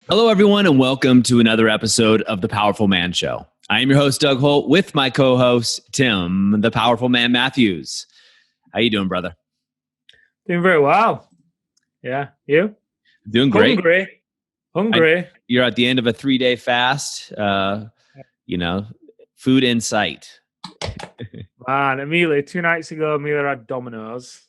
Hello, everyone, and welcome to another episode of The Powerful Man Show. I am your host, Doug Holt, with my co-host, Tim, the Powerful Man Matthews. How you doing, brother? Doing very well. Yeah, you? Doing great. Hungry. You're at the end of a 3-day fast. Food in sight. Man, Amelia, 2 nights ago, Amelia had Domino's.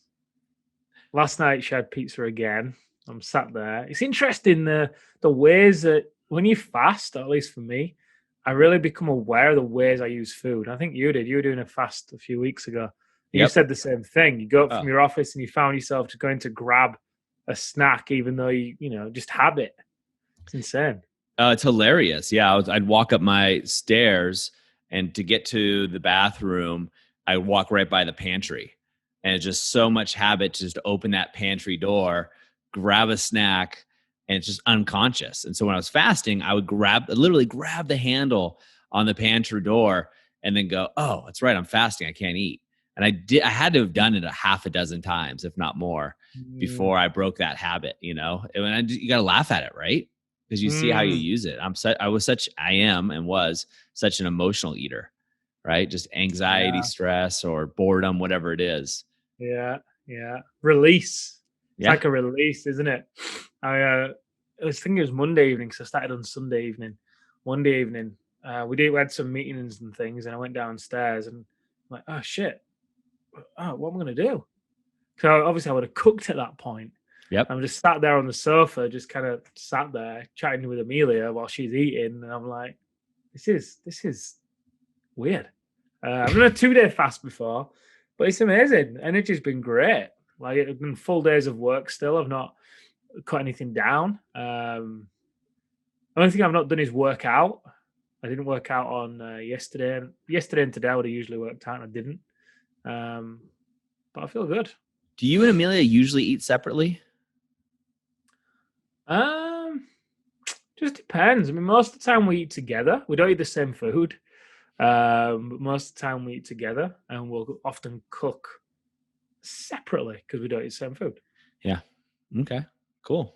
Last night, she had pizza again. I'm sat there. It's interesting the ways that when you fast, at least for me, I really become aware of the ways I use food. I think you did. You were doing a fast a few weeks ago. You said the same thing. You go up from your office and you found yourself going to grab a snack, even though you just habit. It's insane. It's hilarious. Yeah, I'd walk up my stairs, and to get to the bathroom, I walk right by the pantry. And it's just so much habit to just open that pantry door, grab a snack, and it's just unconscious. And so when I was fasting, I would literally grab the handle on the pantry door and then go, oh, that's right, I'm fasting, I can't eat. And I had to have done it a half a dozen times, if not more, before I broke that habit, you got to laugh at it, right? Because you see how you use it. I am and was such an emotional eater, right? Just anxiety, stress, or boredom, whatever it is. Yeah. Release. It's like a release, isn't it? I was thinking it was Monday evening, so I started on Sunday evening. Monday evening, we had some meetings and things, and I went downstairs and I'm like, oh shit, what am I going to do? So obviously I would have cooked at that point. Yep. I'm just sat there on the sofa, just kind of sat there chatting with Amelia while she's eating, and I'm like, this is weird. I've done a 2-day fast before, but it's amazing. Energy's been great. Like, it's been full days of work still. I've not cut anything down. The only thing I've not done is work out. I didn't work out on yesterday. Yesterday and today I would have usually worked out, and I didn't. But I feel good. Do you and Amelia usually eat separately? Just depends. I mean, most of the time we eat together. We don't eat the same food. But most of the time we eat together, and we'll often cook separately because we don't eat the same food. Yeah. Okay. Cool.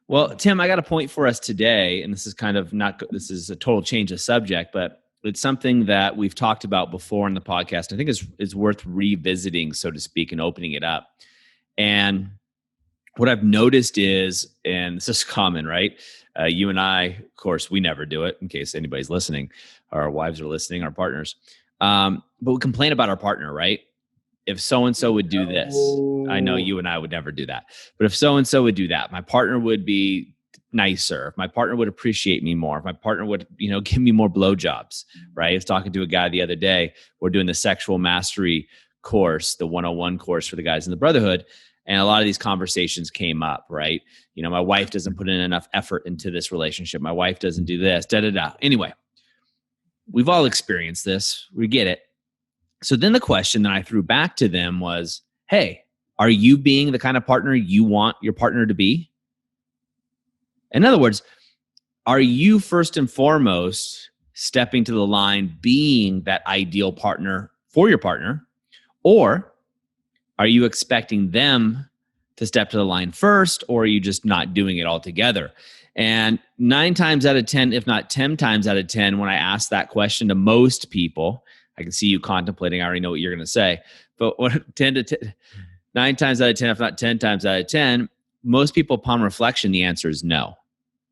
Well, Tim, I got a point for us today, and this is this is a total change of subject, but it's something that we've talked about before in the podcast. I think it's worth revisiting, so to speak, and opening it up. And what I've noticed is, and this is common, right? You and I, of course, we never do it in case anybody's listening, our wives are listening, our partners. But we complain about our partner, right? If so-and-so would do this, I know you and I would never do that. But if so-and-so would do that, my partner would be nicer. If my partner would appreciate me more, if my partner would, give me more blowjobs, right? I was talking to a guy the other day. We're doing the sexual mastery course, the 101 course for the guys in the Brotherhood. And a lot of these conversations came up, right? My wife doesn't put in enough effort into this relationship. My wife doesn't do this, Anyway, we've all experienced this. We get it. So then the question that I threw back to them was, hey, are you being the kind of partner you want your partner to be? In other words, are you first and foremost stepping to the line, being that ideal partner for your partner? Or are you expecting them to step to the line first, or are you just not doing it altogether? And 9 times out of 10, if not 10 times out of 10, when I ask that question to most people, I can see you contemplating. I already know what you're going to say. But 9 times out of 10, if not 10 times out of 10, most people, upon reflection, the answer is no,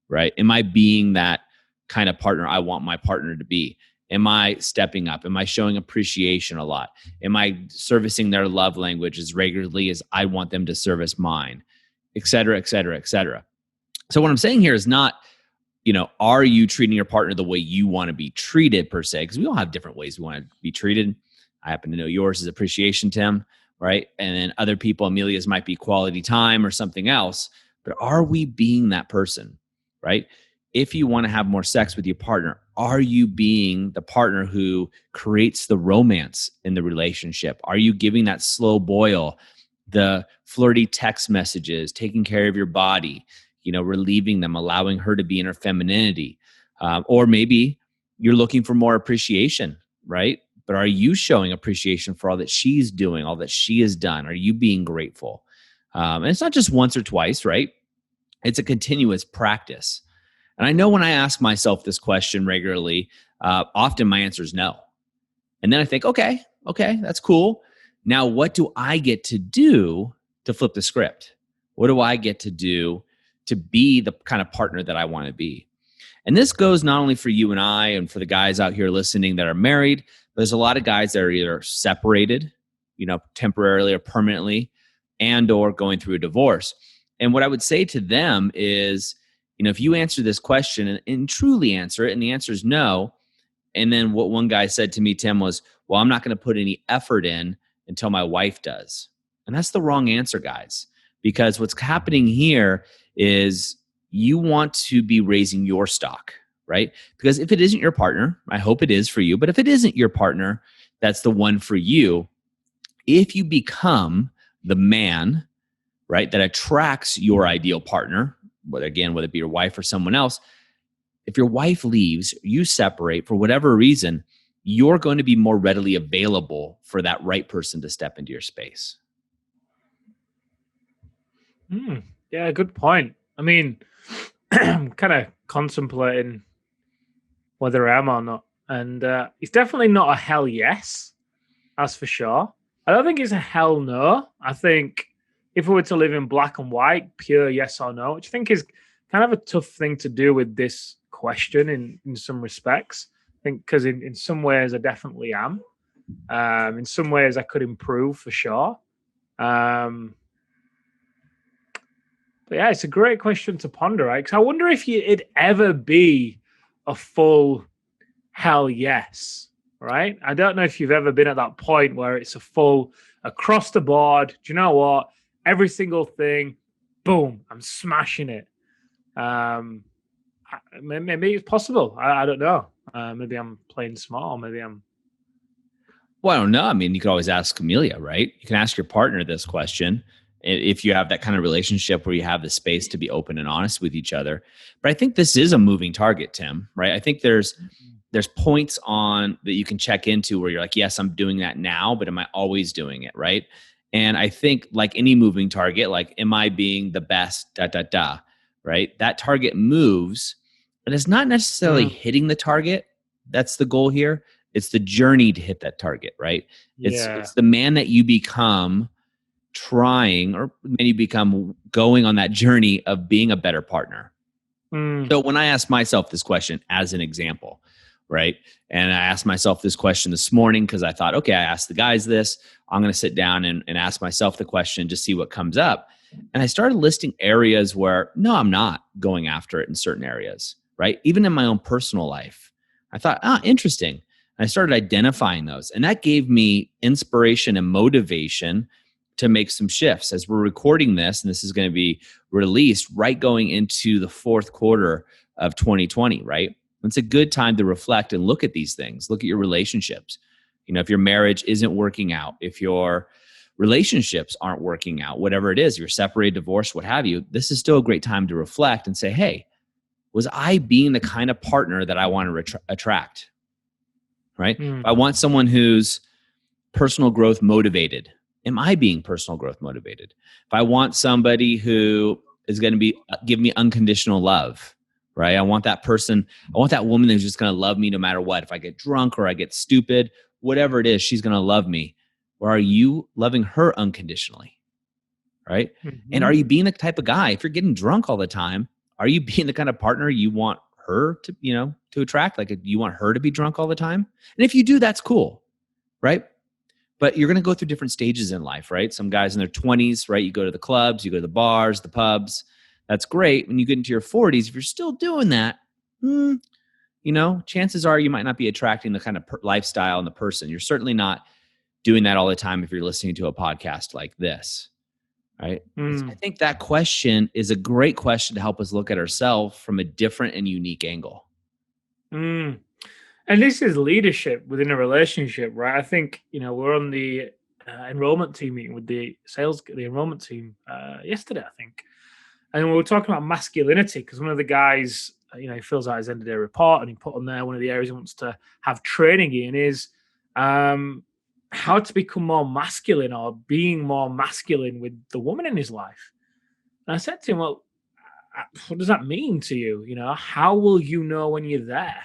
right? Am I being that kind of partner I want my partner to be? Am I stepping up? Am I showing appreciation a lot? Am I servicing their love language as regularly as I want them to service mine? Et cetera, et cetera, et cetera. So what I'm saying here is not, are you treating your partner the way you want to be treated per se? Because we all have different ways we want to be treated. I happen to know yours is appreciation, Tim, right? And then other people, Amelia's might be quality time or something else. But are we being that person, right? If you want to have more sex with your partner, are you being the partner who creates the romance in the relationship? Are you giving that slow boil, the flirty text messages, taking care of your body, relieving them, allowing her to be in her femininity? Or maybe you're looking for more appreciation, right? But are you showing appreciation for all that she's doing, all that she has done? Are you being grateful? And it's not just once or twice, right? It's a continuous practice. And I know when I ask myself this question regularly, often my answer is no. And then I think, okay, that's cool. Now, what do I get to do to flip the script? What do I get to do to be the kind of partner that I want to be? And this goes not only for you and I and for the guys out here listening that are married, but there's a lot of guys that are either separated, temporarily or permanently, and or going through a divorce. And what I would say to them is, if you answer this question and truly answer it, and the answer is no, and then what one guy said to me, Tim, was, well, I'm not going to put any effort in until my wife does. And that's the wrong answer, guys, because what's happening here is you want to be raising your stock, right? Because if it isn't your partner, I hope it is for you, but if it isn't your partner, that's the one for you. If you become the man, right, that attracts your ideal partner, whether it be your wife or someone else, if your wife leaves, you separate for whatever reason, you're going to be more readily available for that right person to step into your space. Yeah, good point. I mean, I'm kind of contemplating whether I am or not. And it's definitely not a hell yes, that's for sure. I don't think it's a hell no. I think if we were to live in black and white, pure yes or no, which I think is kind of a tough thing to do with this question in some respects. I think because in some ways I definitely am. In some ways I could improve for sure. But yeah, it's a great question to ponder, right? Because I wonder if it'd ever be a full hell yes, right? I don't know if you've ever been at that point where it's a full across the board. Do you know what? Every single thing, boom, I'm smashing it. Maybe it's possible. I don't know. Maybe I'm playing small. Maybe I'm. Well, I don't know. I mean, you could always ask Amelia, right? You can ask your partner this question if you have that kind of relationship where you have the space to be open and honest with each other. But I think this is a moving target, Tim, right? I think there's points on that you can check into where you're like, yes, I'm doing that now, but am I always doing it, right? And I think like any moving target, like, am I being the best, right? That target moves, and it's not necessarily hitting the target. That's the goal here. It's the journey to hit that target, right? It's the man that you become trying, or maybe you become going on that journey of being a better partner. So when I ask myself this question as an example, right? And I asked myself this question this morning because I thought, okay, I asked the guys this. I'm going to sit down and ask myself the question, just see what comes up. And I started listing areas where, no, I'm not going after it in certain areas, right? Even in my own personal life. I thought, interesting. And I started identifying those. And that gave me inspiration and motivation to make some shifts. As we're recording this, and this is going to be released right going into the fourth quarter of 2020, right? It's a good time to reflect and look at these things. Look at your relationships. If your marriage isn't working out, if your relationships aren't working out, whatever it is, you're separated, divorced, what have you, this is still a great time to reflect and say, hey, was I being the kind of partner that I want to attract? Right? If I want someone who's personal growth motivated, am I being personal growth motivated? If I want somebody who is going to give me unconditional love, right? I want that person, I want that woman who's just going to love me no matter what. If I get drunk or I get stupid, whatever it is, she's going to love me. Or are you loving her unconditionally? Right? And are you being the type of guy, if you're getting drunk all the time, are you being the kind of partner you want her to, to attract? Like, you want her to be drunk all the time? And if you do, that's cool, right? But you're going to go through different stages in life, right? Some guys in their 20s, right? You go to the clubs, you go to the bars, the pubs. That's great. When you get into your 40s, if you're still doing that, chances are you might not be attracting the kind of lifestyle and the person. You're certainly not doing that all the time if you're listening to a podcast like this, right? I think that question is a great question to help us look at ourselves from a different and unique angle. And this is leadership within a relationship, right? I think, we're on the enrollment team meeting with the enrollment team yesterday, I think. And we were talking about masculinity because one of the guys, he fills out his end of day report and he put on there one of the areas he wants to have training in is how to become more masculine or being more masculine with the woman in his life. And I said to him, well, what does that mean to you? You know, how will you know when you're there?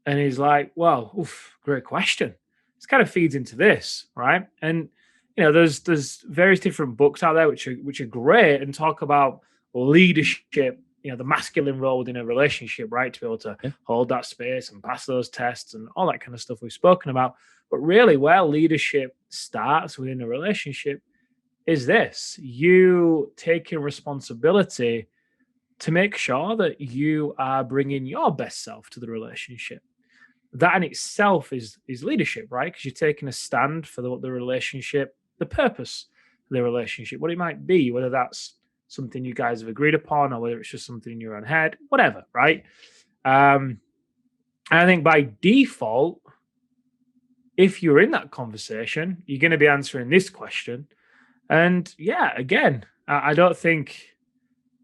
And he's like, well, oof, great question. This kind of feeds into this, right? And you know, there's various different books out there which are great and talk about leadership, you know, the masculine role within a relationship, right? To be able to Yeah. hold that space and pass those tests and all that kind of stuff we've spoken about. But really, where leadership starts within a relationship is this: you taking responsibility to make sure that you are bringing your best self to the relationship. That in itself is leadership, right? Because you're taking a stand for the relationship, the purpose of the relationship, what it might be, whether that's something you guys have agreed upon or whether it's just something in your own head, whatever, right? And I think by default, if you're in that conversation, you're going to be answering this question. And yeah, again, I don't think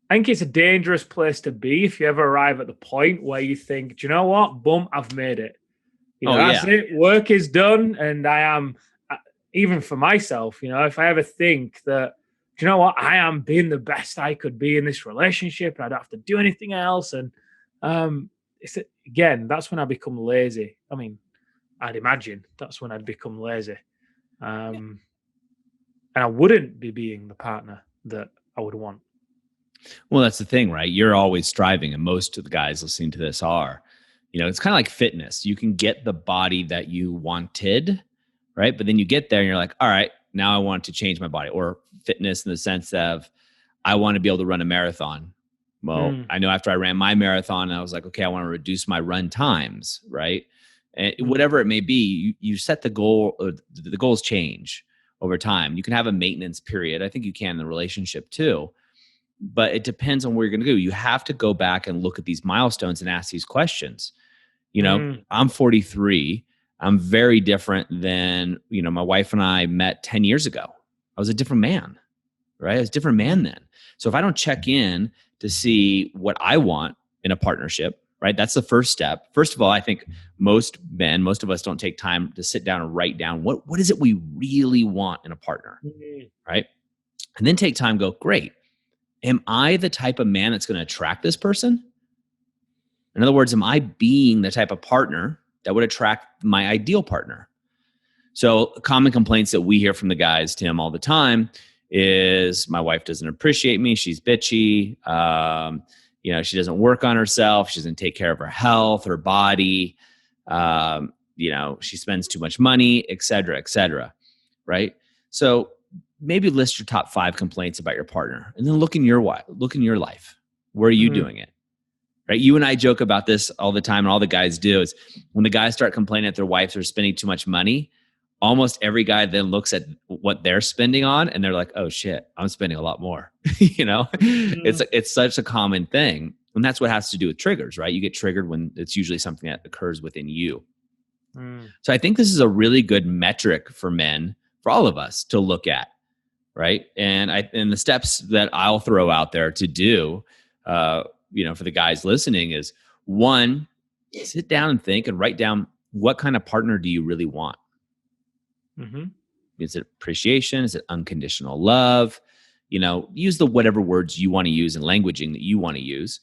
I think it's a dangerous place to be if you ever arrive at the point where you think, do you know what? Boom, I've made it. You know, Oh that's yeah. it. Work is done. And I am, even for myself, you know, if I ever think that, do you know what? I am being the best I could be in this relationship and I don't have to do anything else. And it's again, that's when I become lazy. I mean, I'd imagine that's when I'd become lazy. And I wouldn't be being the partner that I would want. Well, that's the thing, right? You're always striving, and most of the guys listening to this are. You know, it's kind of like fitness. You can get the body that you wanted, right? But then you get there and you're like, all right, now I want to change my body. Or fitness in the sense of I want to be able to run a marathon. Well, I know after I ran my marathon, I was like, okay, I want to reduce my run times, right? And whatever it may be, you set the goal. The goals change over time. You can have a maintenance period. I think you can in the relationship too. But it depends on what you're going to do. You have to go back and look at these milestones and ask these questions. You know, I'm 43. I'm very different than, you know, my wife and I met 10 years ago. I was a different man, right? I was a different man then. So if I don't check in to see what I want in a partnership, right? That's the first step. First of all, I think most men, most of us don't take time to sit down and write down what is it we really want in a partner, right? And then take time, go, great. Am I the type of man that's going to attract this person? In other words, am I being the type of partner that would attract my ideal partner? So common complaints that we hear from the guys, Tim, all the time is my wife doesn't appreciate me. She's bitchy. You know, she doesn't work on herself. She doesn't take care of her health, her body. You know, she spends too much money, et cetera, right? So maybe list your top 5 complaints about your partner and then look in your life. Where are you doing it? Right? You and I joke about this all the time, and all the guys do is when the guys start complaining that their wives are spending too much money, almost every guy then looks at what they're spending on and they're like, oh shit, I'm spending a lot more. You know, it's such a common thing. And that's what has to do with triggers, right? You get triggered when it's usually something that occurs within you. So I think this is a really good metric for men, for all of us to look at. Right. And the steps that I'll throw out there to do, you know, for the guys listening is 1, sit down and think and write down what kind of partner do you really want? Is it appreciation? Is it unconditional love? You know, use the whatever words you want to use and languaging that you want to use.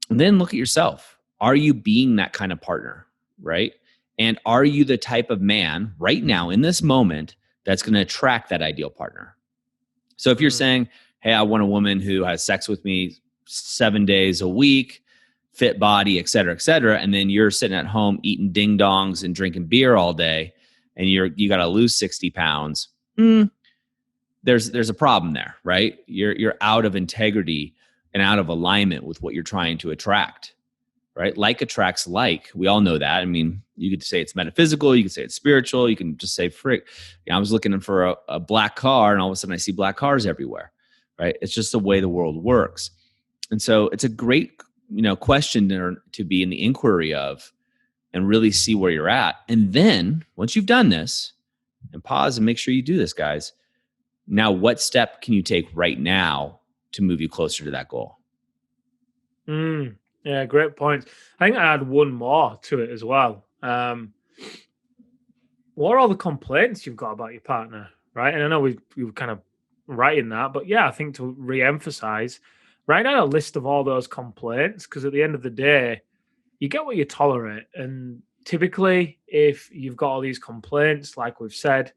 And then look at yourself. Are you being that kind of partner? Right. And are you the type of man right now in this moment that's going to attract that ideal partner? So if you're saying, hey, I want a woman who has sex with me 7 days a week, fit body, et cetera, and then you're sitting at home eating ding dongs and drinking beer all day, and you got to lose 60 pounds, there's a problem there, right? You're out of integrity and out of alignment with what you're trying to attract, right? Like attracts like. We all know that. I mean, you could say it's metaphysical, you could say it's spiritual, you can just say frick. You know, I was looking for a black car and all of a sudden I see black cars everywhere, right? It's just the way the world works. And so it's a great, you know, question to be in the inquiry of and really see where you're at. And then once you've done this, and pause and make sure you do this, guys. Now, what step can you take right now to move you closer to that goal? Yeah, great point. I think I add one more to it as well. What are all the complaints you've got about your partner, right? And I know we were kind of writing that, but yeah, I think to re-emphasize, write down a list of all those complaints, because at the end of the day, you get what you tolerate. And typically, if you've got all these complaints, like we've said,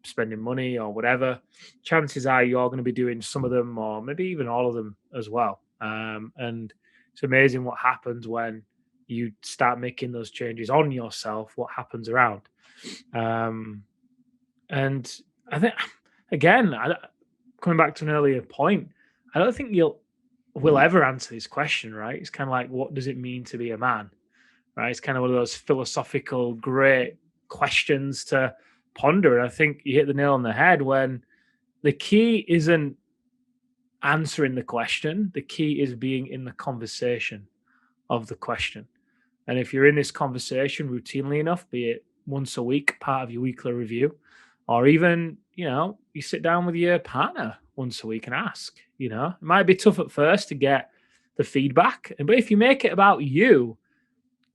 spending money or whatever, chances are you're going to be doing some of them, or maybe even all of them as well. And it's amazing what happens when you start making those changes on yourself, what happens around. And I think, again, coming back to an earlier point, I don't think we'll ever answer this question, right? It's kind of like, what does it mean to be a man, right? It's kind of one of those philosophical, great questions to ponder. And I think you hit the nail on the head when the key isn't answering the question. The key is being in the conversation of the question. And if you're in this conversation routinely enough, be it once a week, part of your weekly review, or even, you sit down with your partner once a week and ask, it might be tough at first to get the feedback. But if you make it about you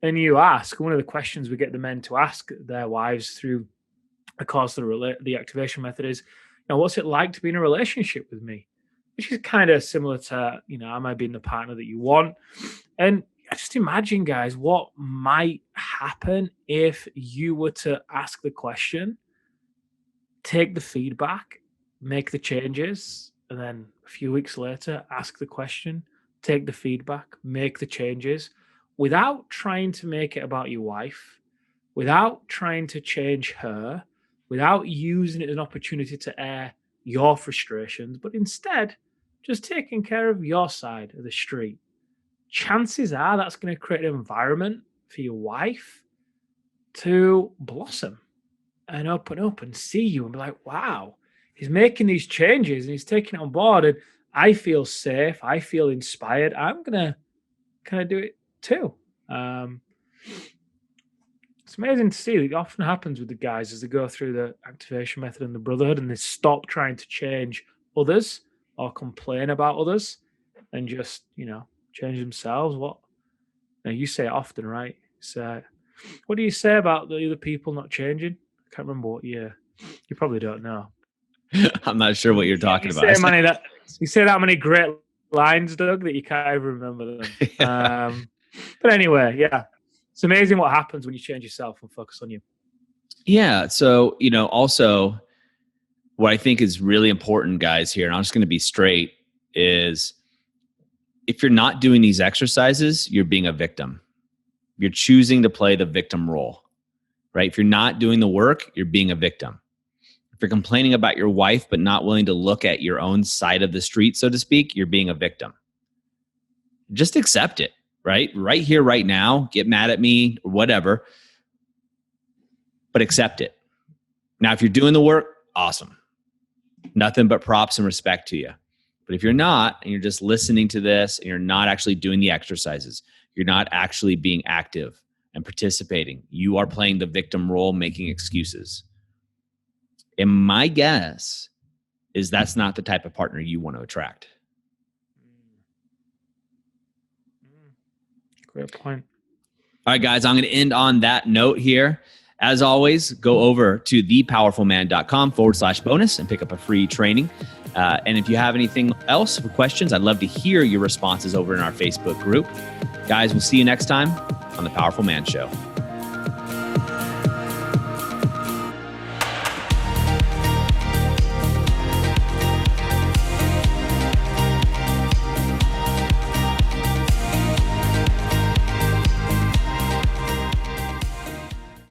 and you ask, one of the questions we get the men to ask their wives through the course of the activation method is, what's it like to be in a relationship with me? Which is kind of similar to, am I being the partner that you want? And just imagine, guys, what might happen if you were to ask the question, take the feedback, make the changes, and then a few weeks later, ask the question, take the feedback, make the changes, without trying to make it about your wife, without trying to change her, without using it as an opportunity to air your frustrations, but instead just taking care of your side of the street. Chances are that's going to create an environment for your wife to blossom and open up and see you and be like, wow, he's making these changes and he's taking it on board. And I feel safe. I feel inspired. I'm going to kind of do it too. It's amazing to see. It often happens with the guys as they go through the activation method and the brotherhood and they stop trying to change others or complain about others and just, change themselves. You say it often, right? So what do you say about the other people not changing? I can't remember what year. You probably don't know. I'm not sure what you're talking about. You say that many great lines, Doug, that you can't even remember them. Yeah. But anyway, yeah. It's amazing what happens when you change yourself and focus on you. Yeah. So, also what I think is really important, guys, here, and I'm just going to be straight, is if you're not doing these exercises, you're being a victim. You're choosing to play the victim role, right? If you're not doing the work, you're being a victim. If you're complaining about your wife, but not willing to look at your own side of the street, so to speak, you're being a victim. Just accept it, right? Right here, right now, get mad at me or whatever, but accept it. Now, if you're doing the work, awesome. Nothing but props and respect to you. But if you're not, and you're just listening to this, and you're not actually doing the exercises, you're not actually being active and participating, you are playing the victim role, making excuses. And my guess is that's not the type of partner you want to attract. Great point. All right, guys, I'm going to end on that note here. As always, go over to thepowerfulman.com/bonus and pick up a free training. And if you have anything else for questions, I'd love to hear your responses over in our Facebook group. Guys, we'll see you next time on The Powerful Man Show.